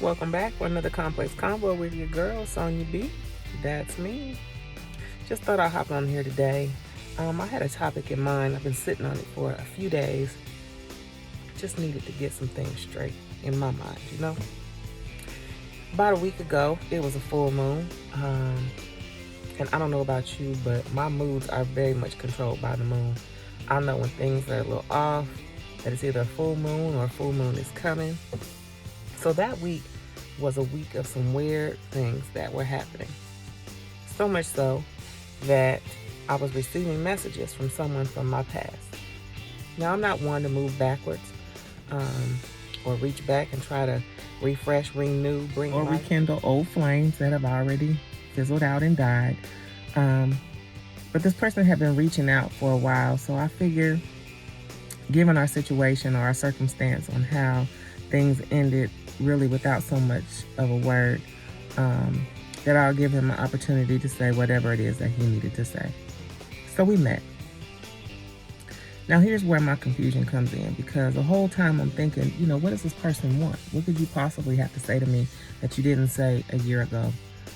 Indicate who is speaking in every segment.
Speaker 1: Welcome back for another complex combo with your girl, Sonya B. That's me. Just thought I'd hop on here today. I had a topic in mind. I've been sitting on it for a few days. Just needed to get some things straight in my mind, you know? About a week ago, it was a full moon. And I don't know about you, but my moods are very much controlled by the moon. I know when things are a little off, that it's either a full moon or a full moon is coming. So that week was a week of some weird things that were happening. So much so that I was receiving messages from someone from my past. Now, I'm not one to move backwards or reach back and try to refresh, renew, bring or life, rekindle old flames that have already fizzled out and died. But this person had been reaching out for a while, so I figured, given our situation or our circumstance on how things ended really without so much of a word, that I'll give him an opportunity to say whatever it is that he needed to say. So we met. Now here's where my confusion comes in, because the whole time I'm thinking, what does this person want? What could you possibly have to say to me that you didn't say a year ago?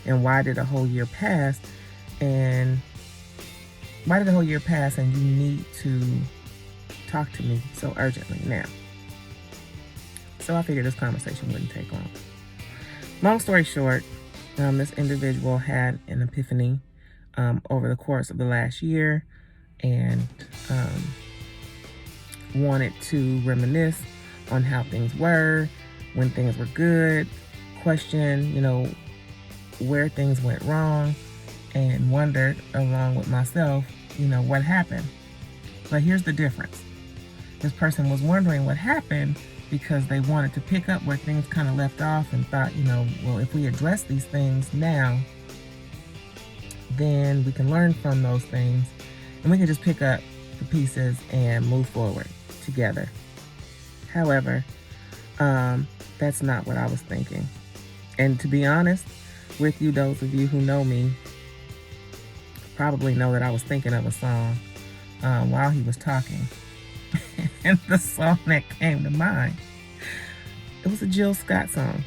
Speaker 1: And why did a whole year pass? And why did a whole year pass and you need to talk to me so urgently now? So I figured this conversation wouldn't take long. Long story short, this individual had an epiphany over the course of the last year and wanted to reminisce on how things were, when things were good, question, where things went wrong, and wondered along with myself, what happened. But here's the difference. This person was wondering what happened because they wanted to pick up where things kind of left off and thought, well, if we address these things now, then we can learn from those things and we can just pick up the pieces and move forward together. However, that's not what I was thinking. And to be honest with you, those of you who know me probably know that I was thinking of a song while he was talking. And the song that came to mind, it was a Jill Scott song.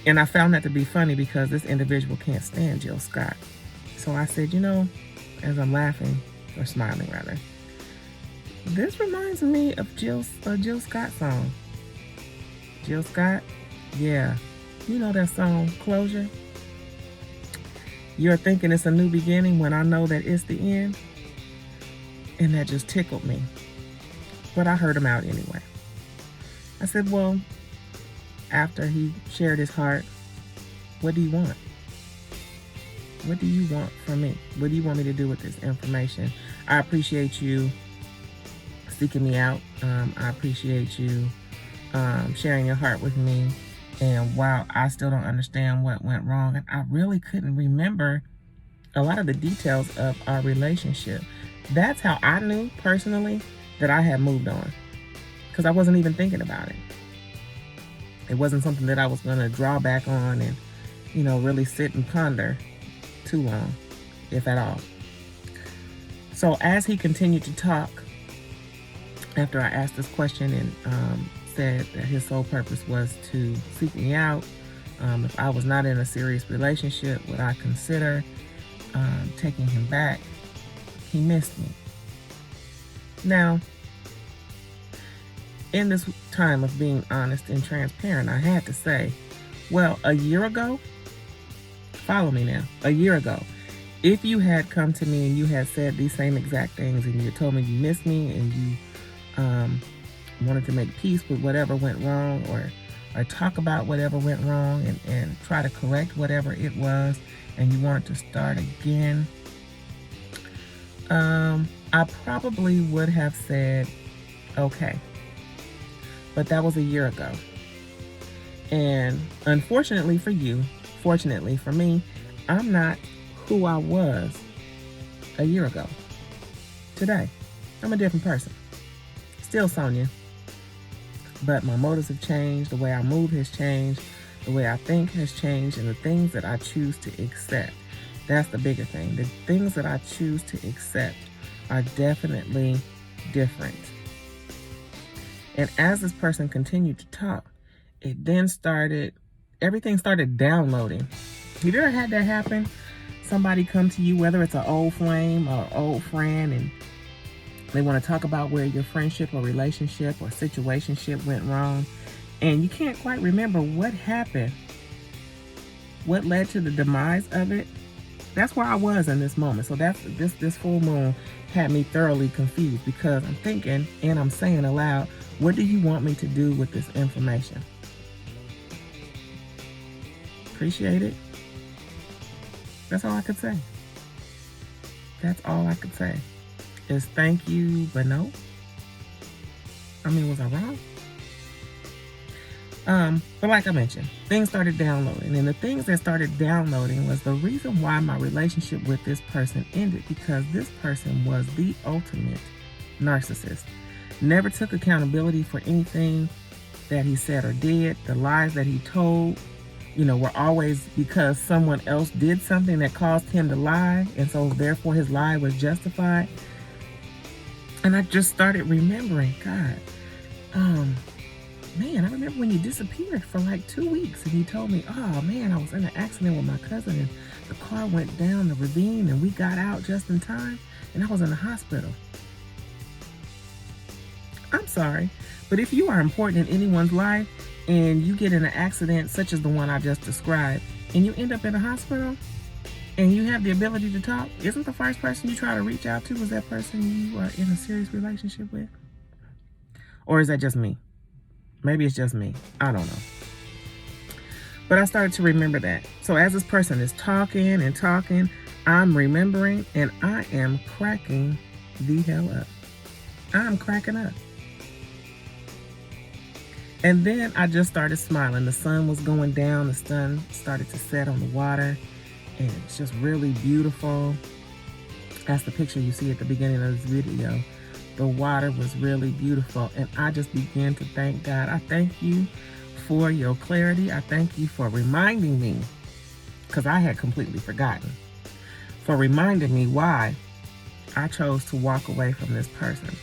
Speaker 1: And I found that to be funny because this individual can't stand Jill Scott. So I said, as I'm laughing, or smiling rather, this reminds me of a Jill Scott song. Jill Scott? Yeah. You know that song, Closure? You're thinking it's a new beginning when I know that it's the end? And that just tickled me. But I heard him out anyway. I said, well, after he shared his heart, what do you want? What do you want from me? What do you want me to do with this information? I appreciate you seeking me out. I appreciate you sharing your heart with me. And while I still don't understand what went wrong, I really couldn't remember a lot of the details of our relationship. That's how I knew personally that I had moved on, because I wasn't even thinking about it. It wasn't something that I was going to draw back on and, really sit and ponder too long, if at all. So as he continued to talk, after I asked this question and said that his sole purpose was to seek me out, if I was not in a serious relationship, would I consider taking him back? He missed me. Now, in this time of being honest and transparent, I had to say, well, a year ago, follow me now, a year ago, if you had come to me and you had said these same exact things and you told me you missed me and you wanted to make peace with whatever went wrong or talk about whatever went wrong and try to correct whatever it was and you wanted to start again, I probably would have said, okay. But that was a year ago. And unfortunately for you, fortunately for me, I'm not who I was a year ago. Today, I'm a different person. Still Sonya. But my motives have changed, the way I move has changed, the way I think has changed, and the things that I choose to accept. That's the bigger thing. The things that I choose to accept are definitely different. And as this person continued to talk, it then started everything started downloading. Have you ever had that happen? Somebody come to you, whether it's an old flame or old friend, and they want to talk about where your friendship or relationship or situationship went wrong, and you can't quite remember what happened, what led to the demise of it. That's where I was in this moment. So that's this full moon had me thoroughly confused, because I'm thinking and I'm saying aloud, what do you want me to do with this information? Appreciate it. That's all I could say. That's all I could say is thank you, but no. I mean, was I wrong? But like I mentioned, things started downloading, and the things that started downloading was the reason why my relationship with this person ended, because this person was the ultimate narcissist. Never took accountability for anything that he said or did. The lies that he told, were always because someone else did something that caused him to lie, and so therefore his lie was justified. And I just started remembering, God, man, I remember when you disappeared for like 2 weeks, and you told me, oh man, I was in an accident with my cousin, and the car went down the ravine, and we got out just in time, and I was in the hospital. I'm sorry, but if you are important in anyone's life, and you get in an accident such as the one I just described, and you end up in a hospital, and you have the ability to talk, isn't the first person you try to reach out to is that person you are in a serious relationship with? Or is that just me? Maybe it's just me. I don't know. But I started to remember that. So as this person is talking and talking, I'm remembering, and I am cracking the hell up. I'm cracking up. And then I just started smiling. The sun was going down. The sun started to set on the water, and it's just really beautiful. That's the picture you see at the beginning of this video. The water was really beautiful, and I just began to thank God. I thank you for your clarity. I thank you for reminding me, because I had completely forgotten, for reminding me why I chose to walk away from this person.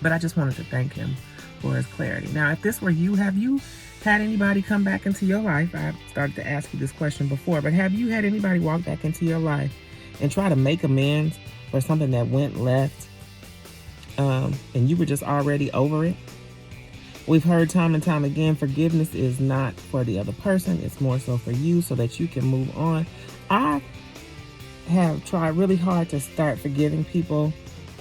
Speaker 1: But I just wanted to thank him for his clarity. Now, if this were you, have you had anybody come back into your life? I started to ask you this question before, but have you had anybody walk back into your life and try to make amends for something that went left, and you were just already over it? We've heard time and time again, forgiveness is not for the other person. It's more so for you, so that you can move on. I have tried really hard to start forgiving people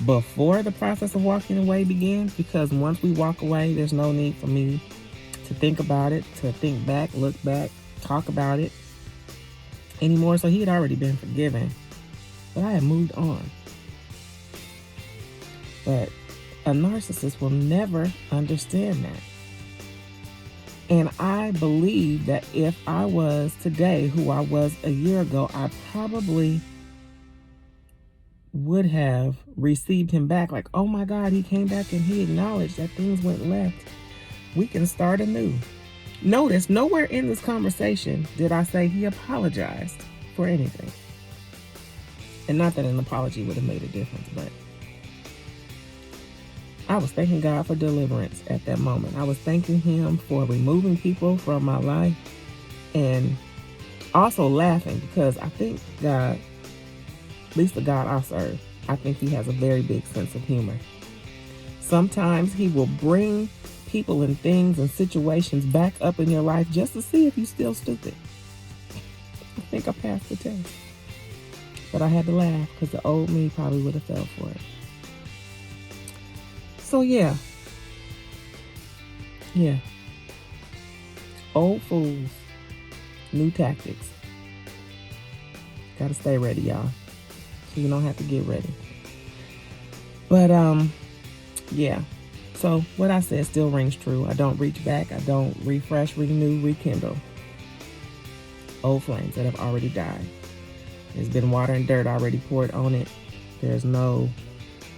Speaker 1: before the process of walking away begins, because once we walk away, there's no need for me to think about it, to think back, look back, talk about it anymore. So he had already been forgiven, but I had moved on. But a narcissist will never understand that. And I believe that if I was today who I was a year ago, I probably would have received him back like, oh my God, he came back and he acknowledged that things went left. We can start anew. Notice, nowhere in this conversation did I say he apologized for anything. And not that an apology would have made a difference, but I was thanking God for deliverance at that moment. I was thanking him for removing people from my life, and also laughing, because I think God, at least the God I serve, I think he has a very big sense of humor. Sometimes he will bring people and things and situations back up in your life just to see if you're still stupid. I think I passed the test. But I had to laugh, because the old me probably would have fell for it. So yeah. Old fools, new tactics. Gotta stay ready, y'all, so you don't have to get ready. But yeah. So what I said still rings true. I don't reach back. I don't refresh, renew, rekindle old flames that have already died. There's been water and dirt already poured on it. There's no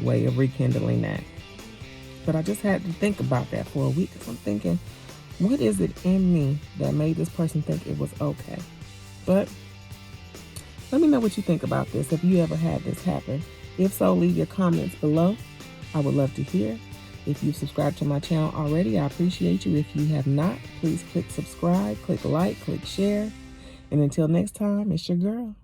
Speaker 1: way of rekindling that. But I just had to think about that for a week, because I'm thinking, what is it in me that made this person think it was okay? But let me know what you think about this. Have you ever had this happen? If so, leave your comments below. I would love to hear. If you've subscribed to my channel already, I appreciate you. If you have not, please click subscribe, click like, click share. And until next time, it's your girl.